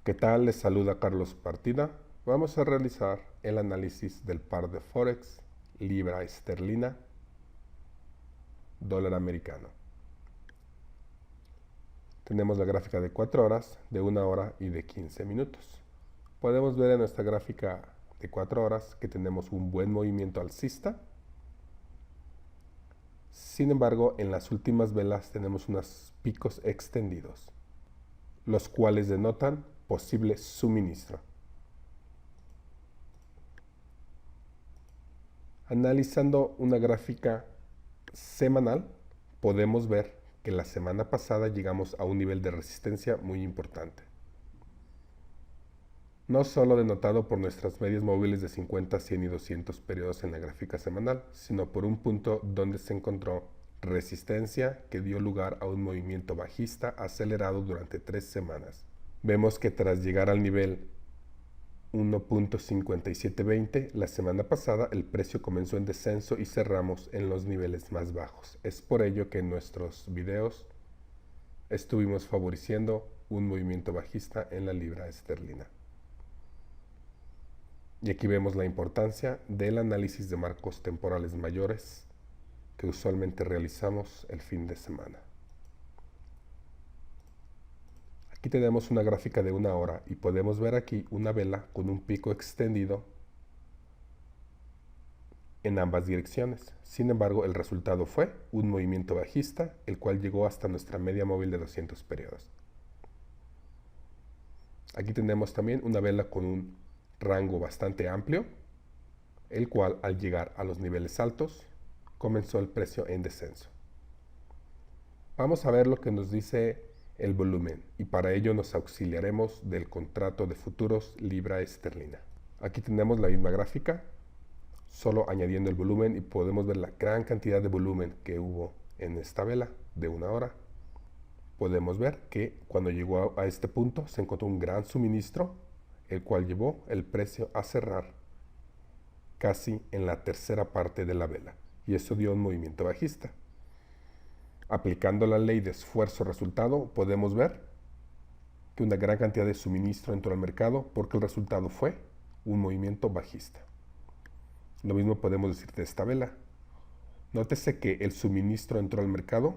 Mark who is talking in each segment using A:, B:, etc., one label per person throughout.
A: ¿Qué tal? Les saluda Carlos Partida. Vamos a realizar el análisis del par de Forex, libra esterlina, dólar americano. Tenemos la gráfica de 4 horas, de 1 hora y de 15 minutos. Podemos ver en nuestra gráfica de 4 horas que tenemos un buen movimiento alcista. Sin embargo, en las últimas velas tenemos unos picos extendidos, los cuales denotan posible suministro. Analizando una gráfica semanal, podemos ver que la semana pasada llegamos a un nivel de resistencia muy importante. No solo denotado por nuestras medias móviles de 50, 100 y 200 periodos en la gráfica semanal, sino por un punto donde se encontró resistencia que dio lugar a un movimiento bajista acelerado durante 3 semanas. Vemos que tras llegar al nivel 1.5720, la semana pasada el precio comenzó en descenso y cerramos en los niveles más bajos. Es por ello que en nuestros videos estuvimos favoreciendo un movimiento bajista en la libra esterlina. Y aquí vemos la importancia del análisis de marcos temporales mayores que usualmente realizamos el fin de semana. Aquí tenemos una gráfica de 1 hora y podemos ver aquí una vela con un pico extendido en ambas direcciones. Sin embargo, el resultado fue un movimiento bajista, el cual llegó hasta nuestra media móvil de 200 periodos. Aquí tenemos también una vela con un rango bastante amplio, el cual al llegar a los niveles altos comenzó el precio en descenso. Vamos a ver lo que nos dice el volumen y para ello nos auxiliaremos del contrato de futuros libra esterlina. Aquí tenemos la misma gráfica, solo añadiendo el volumen y podemos ver la gran cantidad de volumen que hubo en esta vela de 1 hora. Podemos ver que cuando llegó a este punto se encontró un gran suministro, el cual llevó el precio a cerrar casi en la tercera parte de la vela, y eso dio un movimiento bajista. Aplicando la ley de esfuerzo-resultado, podemos ver que una gran cantidad de suministro entró al mercado porque el resultado fue un movimiento bajista. Lo mismo podemos decir de esta vela. Nótese que el suministro entró al mercado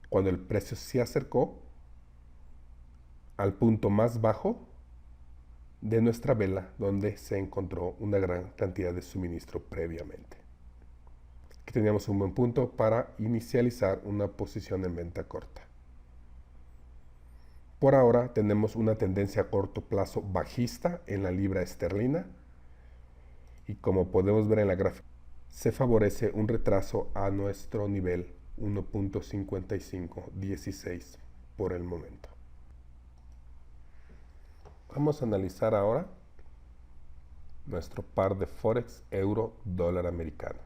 A: cuando el precio se acercó al punto más bajo de nuestra vela, donde se encontró una gran cantidad de suministro previamente. Aquí teníamos un buen punto para inicializar una posición en venta corta. Por ahora tenemos una tendencia a corto plazo bajista en la libra esterlina y como podemos ver en la gráfica, se favorece un retraso a nuestro nivel 1.5516 por el momento. Vamos a analizar ahora nuestro par de Forex euro dólar americano.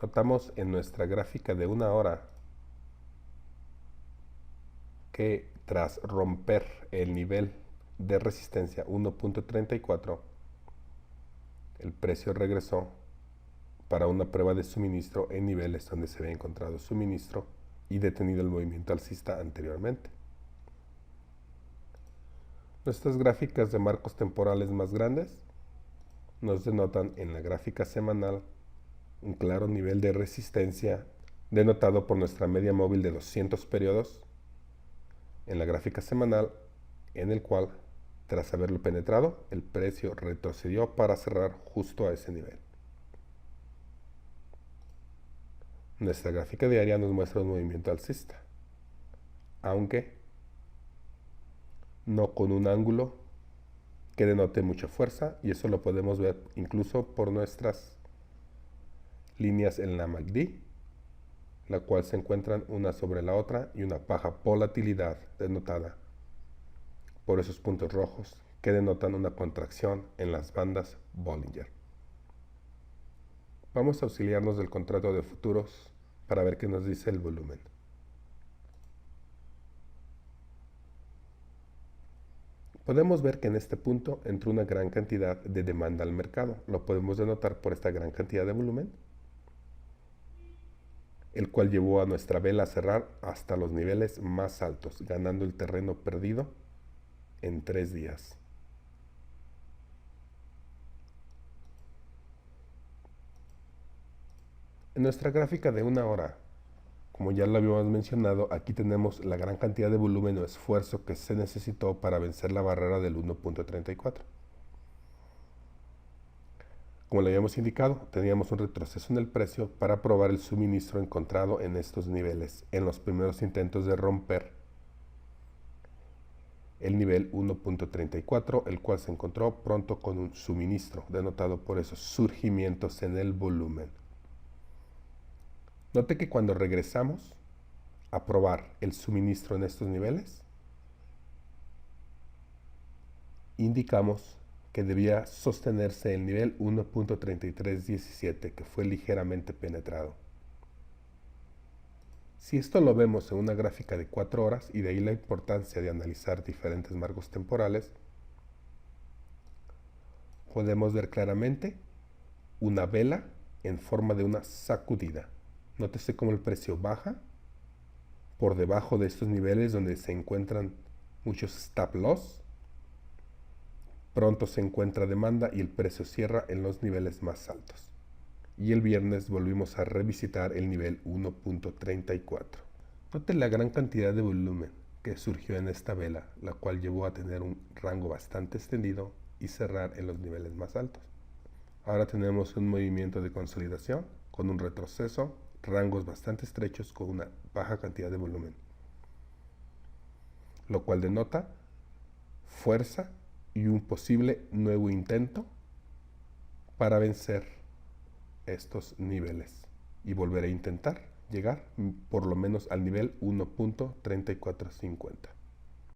A: Notamos en nuestra gráfica de 1 hora que tras romper el nivel de resistencia 1.34, el precio regresó para una prueba de suministro en niveles donde se había encontrado suministro y detenido el movimiento alcista anteriormente. Nuestras gráficas de marcos temporales más grandes nos denotan en la gráfica semanal un claro nivel de resistencia denotado por nuestra media móvil de 200 periodos en la gráfica semanal, en el cual, tras haberlo penetrado, el precio retrocedió para cerrar justo a ese nivel. Nuestra gráfica diaria nos muestra un movimiento alcista, aunque no con un ángulo que denote mucha fuerza, y eso lo podemos ver incluso por nuestras líneas en la MACD, la cual se encuentran una sobre la otra y una baja volatilidad denotada por esos puntos rojos que denotan una contracción en las bandas Bollinger. Vamos a auxiliarnos del contrato de futuros para ver qué nos dice el volumen. Podemos ver que en este punto entró una gran cantidad de demanda al mercado. Lo podemos denotar por esta gran cantidad de volumen, el cual llevó a nuestra vela a cerrar hasta los niveles más altos, ganando el terreno perdido en 3 días. En nuestra gráfica de 1 hora, como ya lo habíamos mencionado, aquí tenemos la gran cantidad de volumen o esfuerzo que se necesitó para vencer la barrera del 1.34. Como le habíamos indicado, teníamos un retroceso en el precio para probar el suministro encontrado en estos niveles en los primeros intentos de romper el nivel 1.34, el cual se encontró pronto con un suministro, denotado por esos surgimientos en el volumen. Note que cuando regresamos a probar el suministro en estos niveles, indicamos que debía sostenerse el nivel 1.3317, que fue ligeramente penetrado. Si esto lo vemos en una gráfica de 4 horas, y de ahí la importancia de analizar diferentes marcos temporales, podemos ver claramente una vela en forma de una sacudida. Nótese cómo el precio baja por debajo de estos niveles donde se encuentran muchos stop loss. Pronto se encuentra demanda y el precio cierra en los niveles más altos. Y el viernes volvimos a revisitar el nivel 1.34. Note la gran cantidad de volumen que surgió en esta vela, la cual llevó a tener un rango bastante extendido y cerrar en los niveles más altos. Ahora tenemos un movimiento de consolidación con un retroceso, rangos bastante estrechos con una baja cantidad de volumen, lo cual denota fuerza y un posible nuevo intento para vencer estos niveles y volver a intentar llegar por lo menos al nivel 1.3450.